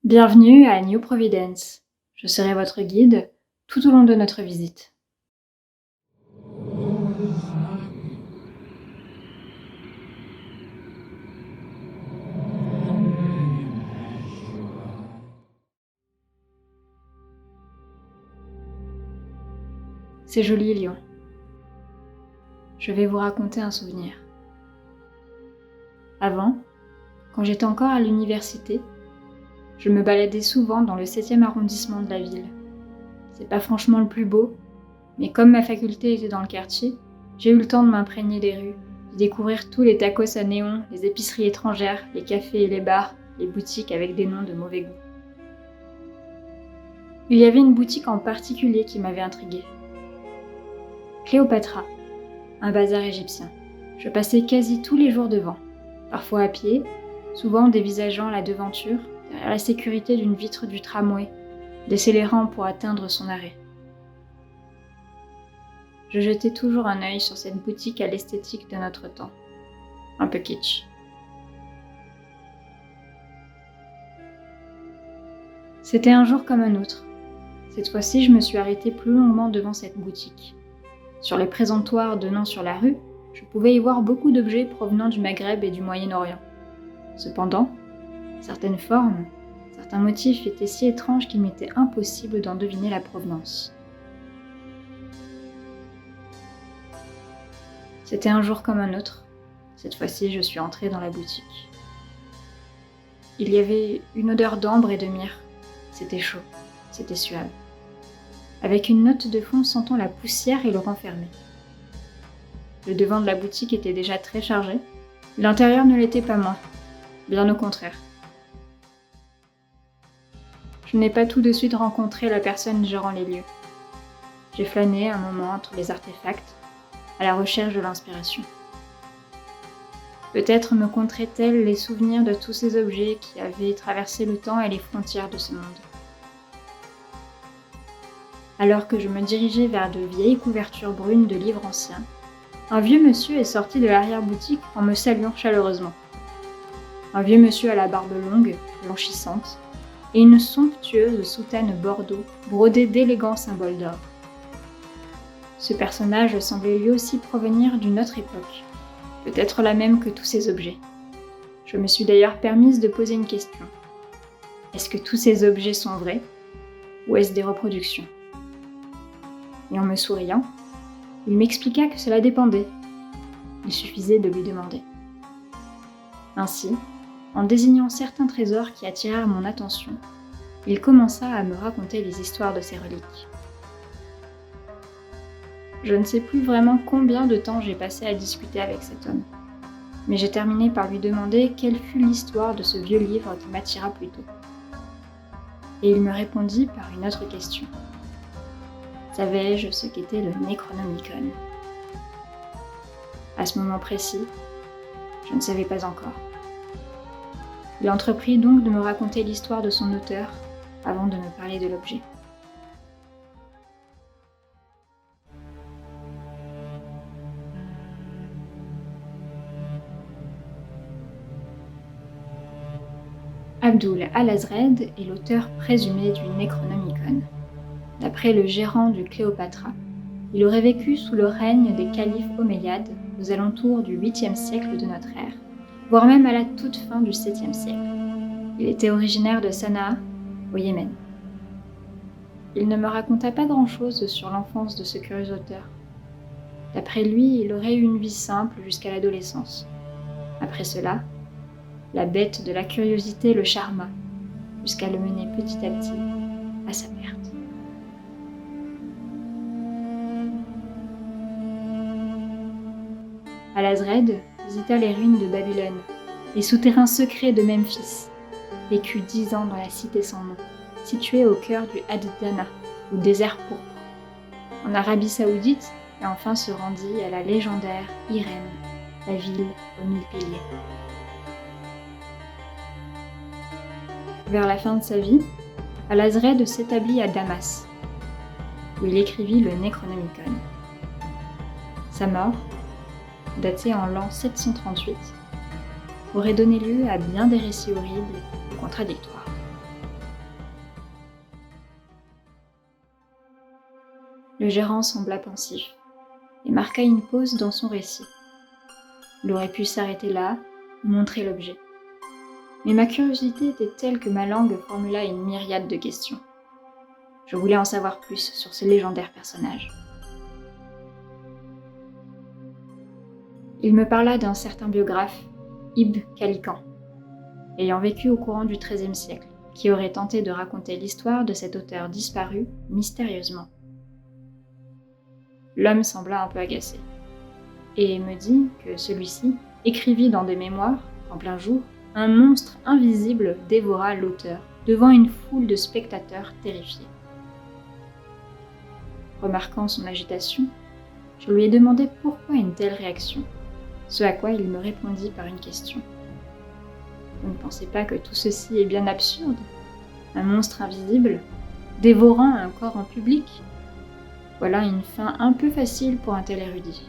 Bienvenue à New Providence. Je serai votre guide tout au long de notre visite. C'est joli, Lyon. Je vais vous raconter un souvenir. Avant, quand j'étais encore à l'université, je me baladais souvent dans le 7e arrondissement de la ville. C'est pas franchement le plus beau, mais comme ma faculté était dans le quartier, j'ai eu le temps de m'imprégner des rues, de découvrir tous les tacos à néon, les épiceries étrangères, les cafés et les bars, les boutiques avec des noms de mauvais goût. Il y avait une boutique en particulier qui m'avait intriguée. Cléopatra, un bazar égyptien. Je passais quasi tous les jours devant, parfois à pied, souvent dévisageant la devanture, derrière la sécurité d'une vitre du tramway, décélérant pour atteindre son arrêt. Je jetais toujours un œil sur cette boutique à l'esthétique de notre temps, un peu kitsch. C'était un jour comme un autre. Cette fois-ci, je me suis arrêtée plus longuement devant cette boutique. Sur les présentoirs donnant sur la rue, je pouvais y voir beaucoup d'objets provenant du Maghreb et du Moyen-Orient. Cependant, certaines formes, certains motifs étaient si étranges qu'il m'était impossible d'en deviner la provenance. C'était un jour comme un autre. Cette fois-ci, je suis entrée dans la boutique. Il y avait une odeur d'ambre et de myrrhe. C'était chaud, c'était suave. Avec une note de fond sentant la poussière et le renfermé. Le devant de la boutique était déjà très chargé, l'intérieur ne l'était pas moins, bien au contraire. Je n'ai pas tout de suite rencontré la personne gérant les lieux. J'ai flâné un moment entre les artefacts, à la recherche de l'inspiration. Peut-être me conterait-elle les souvenirs de tous ces objets qui avaient traversé le temps et les frontières de ce monde. Alors que je me dirigeais vers de vieilles couvertures brunes de livres anciens, un vieux monsieur est sorti de l'arrière-boutique en me saluant chaleureusement. Un vieux monsieur à la barbe longue, blanchissante, et une somptueuse soutane bordeaux brodée d'élégants symboles d'or. Ce personnage semblait lui aussi provenir d'une autre époque, peut-être la même que tous ces objets. Je me suis d'ailleurs permise de poser une question. Est-ce que tous ces objets sont vrais, ou est-ce des reproductions ? Et en me souriant, il m'expliqua que cela dépendait. Il suffisait de lui demander. Ainsi, en désignant certains trésors qui attirèrent mon attention, il commença à me raconter les histoires de ces reliques. Je ne sais plus vraiment combien de temps j'ai passé à discuter avec cet homme, mais j'ai terminé par lui demander quelle fut l'histoire de ce vieux livre qui m'attira plus tôt. Et il me répondit par une autre question. Savais-je ce qu'était le Necronomicon ? À ce moment précis, je ne savais pas encore. Il entreprit donc de me raconter l'histoire de son auteur avant de me parler de l'objet. Abdul Al-Azred est l'auteur présumé du Necronomicon. D'après le gérant du Cléopatra, il aurait vécu sous le règne des califes omeyyades aux alentours du 8e siècle de notre ère, voire même à la toute fin du 7e siècle. Il était originaire de Sanaa, au Yémen. Il ne me raconta pas grand-chose sur l'enfance de ce curieux auteur. D'après lui, il aurait eu une vie simple jusqu'à l'adolescence. Après cela, la bête de la curiosité le charma, jusqu'à le mener petit à petit à sa perte. Al-Azred visita les ruines de Babylone, les souterrains secrets de Memphis, vécut 10 ans dans la cité sans nom, située au cœur du Ad-Dana, ou désert pourpre, en Arabie Saoudite, et enfin se rendit à la légendaire Irem, la ville aux 1000 piliers. Vers la fin de sa vie, Al-Azred s'établit à Damas, où il écrivit le Necronomicon. Sa mort, datée en l'an 738, aurait donné lieu à bien des récits horribles et contradictoires. Le gérant sembla pensif et marqua une pause dans son récit. Il aurait pu s'arrêter là, montrer l'objet. Mais ma curiosité était telle que ma langue formula une myriade de questions. Je voulais en savoir plus sur ce légendaire personnage. Il me parla d'un certain biographe, Ibn Khaldun, ayant vécu au courant du XIIIe siècle, qui aurait tenté de raconter l'histoire de cet auteur disparu mystérieusement. L'homme sembla un peu agacé, et me dit que celui-ci écrivit dans des mémoires, en plein jour, un monstre invisible dévora l'auteur, devant une foule de spectateurs terrifiés. Remarquant son agitation, je lui ai demandé pourquoi une telle réaction, ce à quoi il me répondit par une question. Vous ne pensez pas que tout ceci est bien absurde? Un monstre invisible, dévorant un corps en public? Voilà une fin un peu facile pour un tel érudit.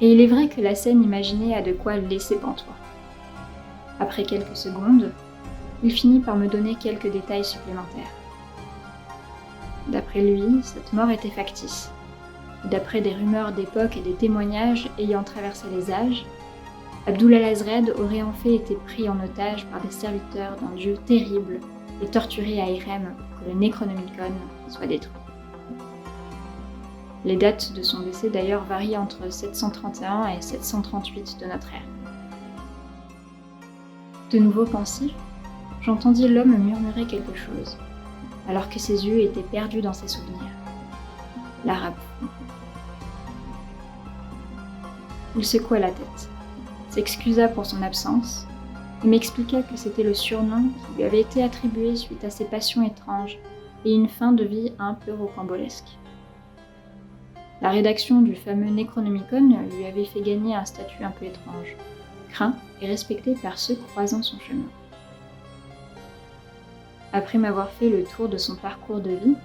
Et il est vrai que la scène imaginée a de quoi le laisser pantois. Après quelques secondes, il finit par me donner quelques détails supplémentaires. D'après lui, cette mort était factice. D'après des rumeurs d'époque et des témoignages ayant traversé les âges, Abdul al-Azred aurait en fait été pris en otage par des serviteurs d'un dieu terrible et torturé à Irem pour que le Necronomicon soit détruit. Les dates de son décès d'ailleurs varient entre 731 et 738 de notre ère. De nouveau pensif, j'entendis l'homme murmurer quelque chose, alors que ses yeux étaient perdus dans ses souvenirs. L'arabe fou. Il secoua la tête, s'excusa pour son absence et m'expliqua que c'était le surnom qui lui avait été attribué suite à ses passions étranges et une fin de vie un peu rocambolesque. La rédaction du fameux Necronomicon lui avait fait gagner un statut un peu étrange, craint et respecté par ceux croisant son chemin. Après m'avoir fait le tour de son parcours de vie,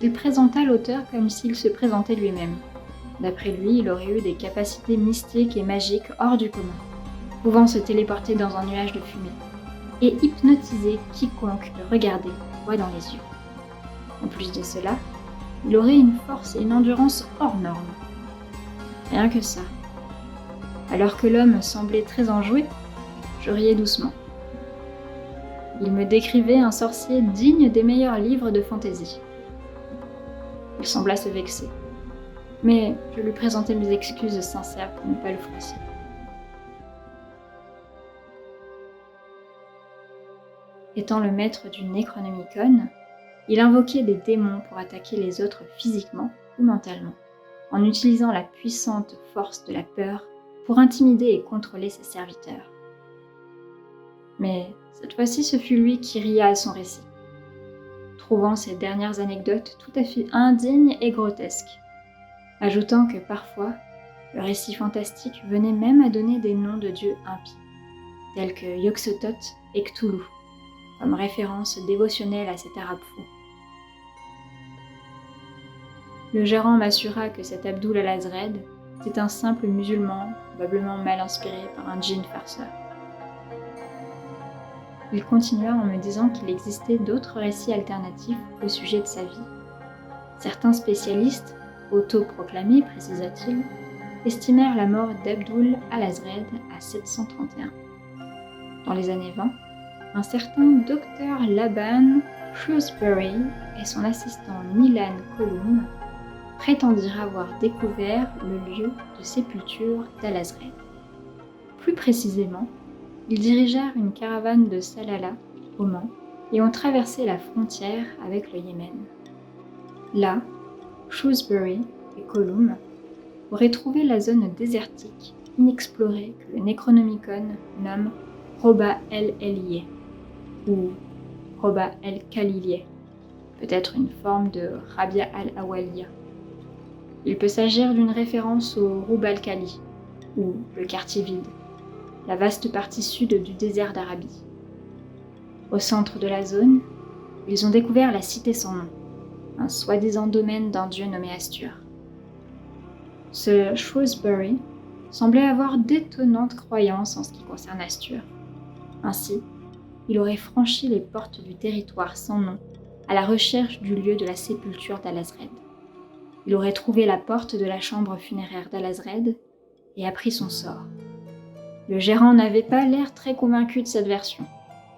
il présenta l'auteur comme s'il se présentait lui-même. D'après lui, il aurait eu des capacités mystiques et magiques hors du commun, pouvant se téléporter dans un nuage de fumée, et hypnotiser quiconque le regardait droit dans les yeux. En plus de cela, il aurait une force et une endurance hors normes. Rien que ça. Alors que l'homme semblait très enjoué, je riais doucement. Il me décrivait un sorcier digne des meilleurs livres de fantaisie. Il sembla se vexer, mais je lui présentai mes excuses sincères pour ne pas le froisser. Étant le maître du Necronomicon, il invoquait des démons pour attaquer les autres physiquement ou mentalement, en utilisant la puissante force de la peur pour intimider et contrôler ses serviteurs. Mais cette fois-ci, ce fut lui qui ria à son récit, trouvant ces dernières anecdotes tout à fait indignes et grotesques, ajoutant que parfois, le récit fantastique venait même à donner des noms de dieux impies, tels que Yog-Sothoth et Cthulhu, comme référence dévotionnelle à cet arabe fou. Le gérant m'assura que cet Abdul al-Azred était un simple musulman, probablement mal inspiré par un djinn farceur. Il continua en me disant qu'il existait d'autres récits alternatifs au sujet de sa vie. Certains spécialistes, autoproclamés, précisa-t-il, estimèrent la mort d'Abdul al-Azred à 731. Dans les années 20, un certain docteur Laban Shrewsbury et son assistant Nilan Colum prétendirent avoir découvert le lieu de sépulture d'Al-Azred. Plus précisément, ils dirigèrent une caravane de Salalah, au Mans, et ont traversé la frontière avec le Yémen. Là, Shrewsbury et Colum auraient trouvé la zone désertique, inexplorée que le Necronomicon nomme Roba el-Eliye, ou Roba el-Khaliliye, peut-être une forme de Rabia al-Awaliya. Il peut s'agir d'une référence au Rub al-Khali, ou le quartier vide, la vaste partie sud du désert d'Arabie. Au centre de la zone, ils ont découvert la cité sans nom, un soi-disant domaine d'un dieu nommé Astur. Ce Shrewsbury semblait avoir d'étonnantes croyances en ce qui concerne Astur. Ainsi, il aurait franchi les portes du territoire sans nom à la recherche du lieu de la sépulture d'Al-Azred. Il aurait trouvé la porte de la chambre funéraire d'Alazred et appris son sort. Le gérant n'avait pas l'air très convaincu de cette version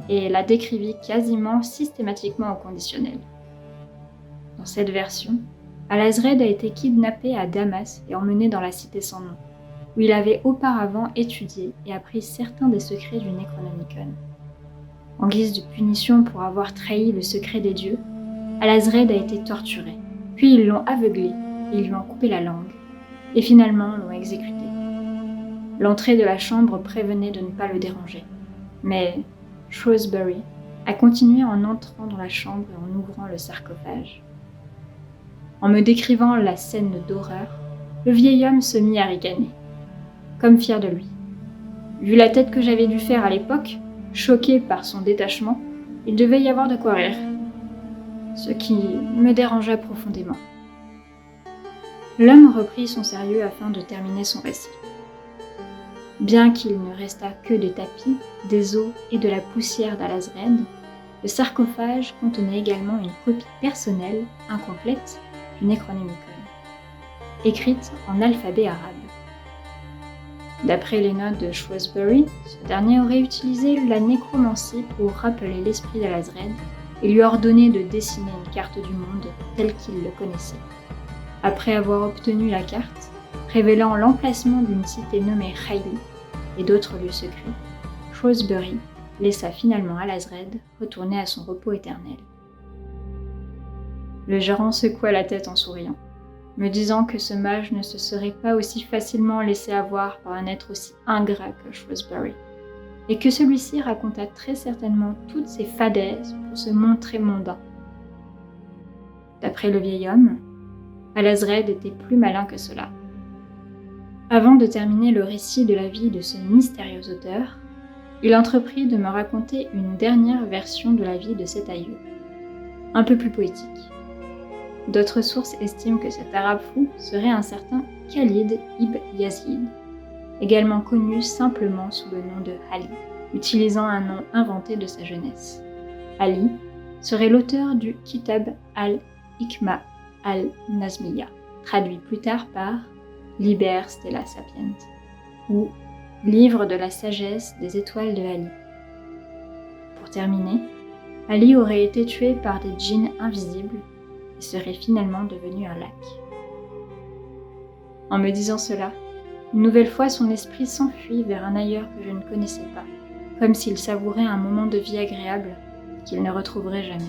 et la décrivit quasiment systématiquement au conditionnel. Dans cette version, Alazred a été kidnappé à Damas et emmené dans la Cité sans nom, où il avait auparavant étudié et appris certains des secrets du Necronomicon. En guise de punition pour avoir trahi le secret des dieux, Alazred a été torturé, puis ils l'ont aveuglé et ils lui ont coupé la langue, et finalement l'ont exécuté. L'entrée de la chambre prévenait de ne pas le déranger, mais Shrewsbury a continué en entrant dans la chambre et en ouvrant le sarcophage. En me décrivant la scène d'horreur, le vieil homme se mit à ricaner, comme fier de lui. Vu la tête que j'avais dû faire à l'époque, choqué par son détachement, il devait y avoir de quoi rire, ce qui me dérangea profondément. L'homme reprit son sérieux afin de terminer son récit. Bien qu'il ne restât que des tapis, des os et de la poussière d'Alazred, le sarcophage contenait également une copie personnelle, incomplète, du Necronomicon, écrite en alphabet arabe. D'après les notes de Shrewsbury, ce dernier aurait utilisé la nécromancie pour rappeler l'esprit d'Alazred et lui ordonner de dessiner une carte du monde telle qu'il le connaissait. Après avoir obtenu la carte, révélant l'emplacement d'une cité nommée Hailey et d'autres lieux secrets, Shrewsbury laissa finalement Alazred retourner à son repos éternel. Le gérant secoua la tête en souriant, me disant que ce mage ne se serait pas aussi facilement laissé avoir par un être aussi ingrat que Shrewsbury, et que celui-ci raconta très certainement toutes ses fadaises pour se montrer mondain. D'après le vieil homme, Alazred était plus malin que cela. Avant de terminer le récit de la vie de ce mystérieux auteur, il entreprit de me raconter une dernière version de la vie de cet aïeux, un peu plus poétique. D'autres sources estiment que cet arabe fou serait un certain Khalid ibn Yazid, également connu simplement sous le nom de Ali, utilisant un nom inventé de sa jeunesse. Ali serait l'auteur du Kitab al-Hikma al-Nazmiya, traduit plus tard par Liber Stella Sapient, ou Livre de la sagesse des étoiles de Ali. Pour terminer, Ali aurait été tué par des djinns invisibles et serait finalement devenu un lac. En me disant cela, une nouvelle fois son esprit s'enfuit vers un ailleurs que je ne connaissais pas, comme s'il savourait un moment de vie agréable qu'il ne retrouverait jamais.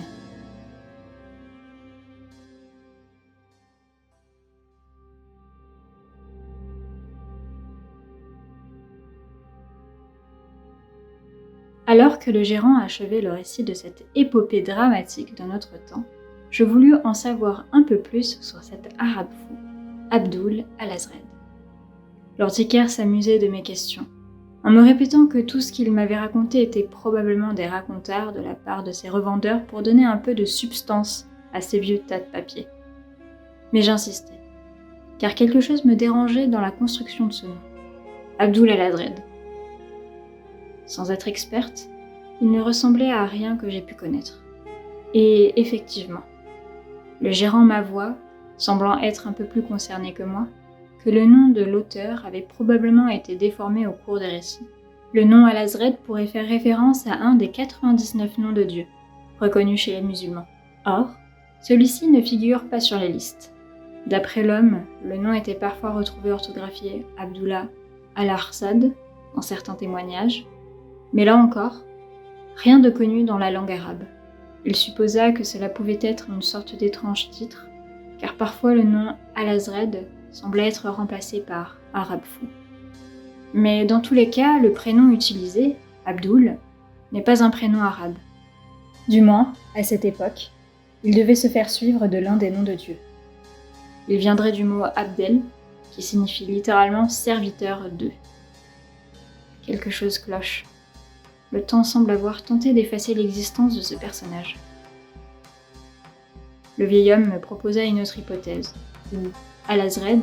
Alors que le gérant achevait le récit de cette épopée dramatique de notre temps, je voulus en savoir un peu plus sur cet arabe fou, Abdul Alazred. L'antiquaire s'amusait de mes questions, en me répétant que tout ce qu'il m'avait raconté était probablement des racontars de la part de ses revendeurs pour donner un peu de substance à ces vieux tas de papier. Mais j'insistais, car quelque chose me dérangeait dans la construction de ce nom, Abdul Alazred. Sans être experte, il ne ressemblait à rien que j'ai pu connaître. Et effectivement, le gérant m'avoua, semblant être un peu plus concerné que moi, que le nom de l'auteur avait probablement été déformé au cours des récits. Le nom Alazred pourrait faire référence à un des 99 noms de Dieu, reconnus chez les musulmans. Or, celui-ci ne figure pas sur les listes. D'après l'homme, le nom était parfois retrouvé orthographié Abdullah al-Arsad dans certains témoignages, mais là encore, rien de connu dans la langue arabe. Il supposa que cela pouvait être une sorte d'étrange titre, car parfois le nom Alazred semblait être remplacé par arabe fou. Mais dans tous les cas, le prénom utilisé, Abdul, n'est pas un prénom arabe. Du moins, à cette époque, il devait se faire suivre de l'un des noms de Dieu. Il viendrait du mot Abdel, qui signifie littéralement serviteur d'eux. Quelque chose cloche. Le temps semble avoir tenté d'effacer l'existence de ce personnage. Le vieil homme me proposa une autre hypothèse, où Alazred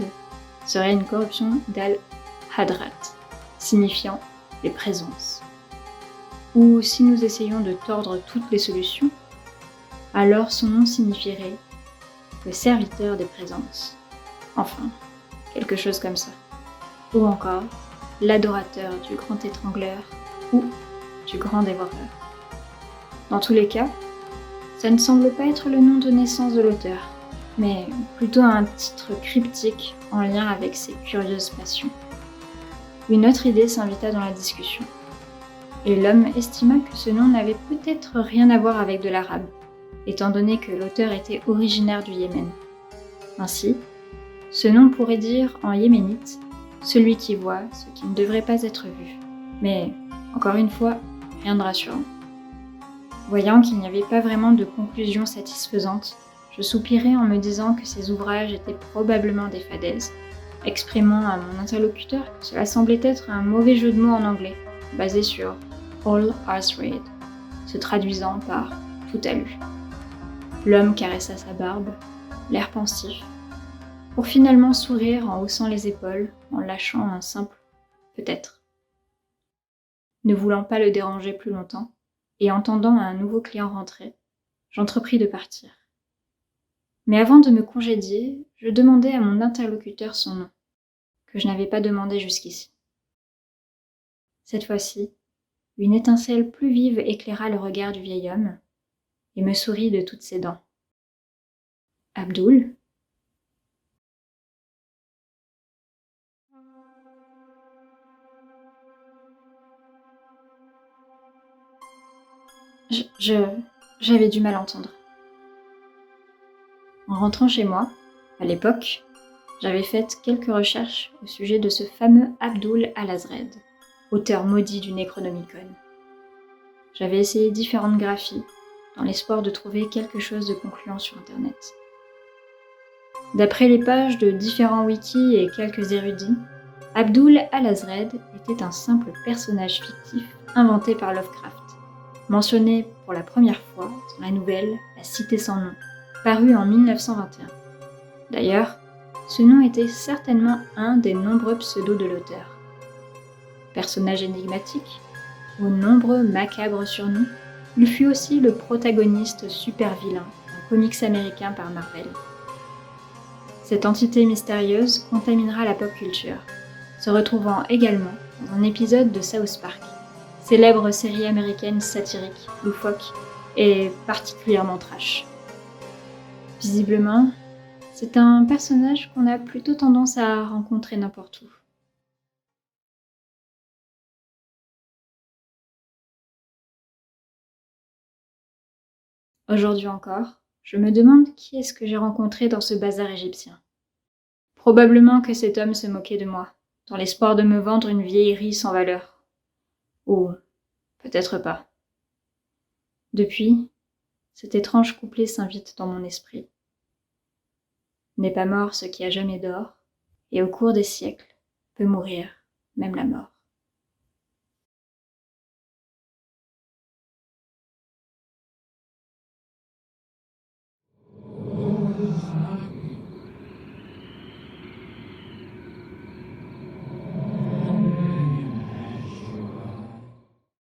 serait une corruption d'Al-Hadrat, signifiant les présences. Ou si nous essayons de tordre toutes les solutions, alors son nom signifierait le serviteur des présences. Enfin, quelque chose comme ça. Ou encore, l'adorateur du grand étrangleur ou du grand dévoreur. Dans tous les cas, ça ne semble pas être le nom de naissance de l'auteur, mais plutôt un titre cryptique en lien avec ses curieuses passions. Une autre idée s'invita dans la discussion, et l'homme estima que ce nom n'avait peut-être rien à voir avec de l'arabe, étant donné que l'auteur était originaire du Yémen. Ainsi, ce nom pourrait dire en yéménite « celui qui voit ce qui ne devrait pas être vu ». Mais, encore une fois, rien de rassurant. Voyant qu'il n'y avait pas vraiment de conclusion satisfaisante, je soupirai en me disant que ces ouvrages étaient probablement des fadaises, exprimant à mon interlocuteur que cela semblait être un mauvais jeu de mots en anglais, basé sur « all eyes read », se traduisant par « tout a lu ». L'homme caressa sa barbe, l'air pensif, pour finalement sourire en haussant les épaules, en lâchant un simple « peut-être ». Ne voulant pas le déranger plus longtemps, et entendant un nouveau client rentrer, j'entrepris de partir. Mais avant de me congédier, je demandai à mon interlocuteur son nom, que je n'avais pas demandé jusqu'ici. Cette fois-ci, une étincelle plus vive éclaira le regard du vieil homme, et me sourit de toutes ses dents. Abdul ? J'avais du mal à entendre. En rentrant chez moi, à l'époque, j'avais fait quelques recherches au sujet de ce fameux Abdul al-Azred, auteur maudit du Necronomicon. J'avais essayé différentes graphies, dans l'espoir de trouver quelque chose de concluant sur Internet. D'après les pages de différents wikis et quelques érudits, Abdul al-Azred était un simple personnage fictif inventé par Lovecraft, mentionné pour la première fois dans la nouvelle La Cité sans nom, parue en 1921. D'ailleurs, ce nom était certainement un des nombreux pseudos de l'auteur. Personnage énigmatique, aux nombreux macabres surnoms, il fut aussi le protagoniste super vilain d'un comics américain par Marvel. Cette entité mystérieuse contaminera la pop culture, se retrouvant également dans un épisode de South Park, célèbre série américaine satirique, loufoque et particulièrement trash. Visiblement, c'est un personnage qu'on a plutôt tendance à rencontrer n'importe où. Aujourd'hui encore, je me demande qui est-ce que j'ai rencontré dans ce bazar égyptien. Probablement que cet homme se moquait de moi, dans l'espoir de me vendre une vieillerie sans valeur. Ou peut-être pas. Depuis, cet étrange couplet s'invite dans mon esprit. N'est pas mort ce qui a jamais d'or, et au cours des siècles peut mourir même la mort.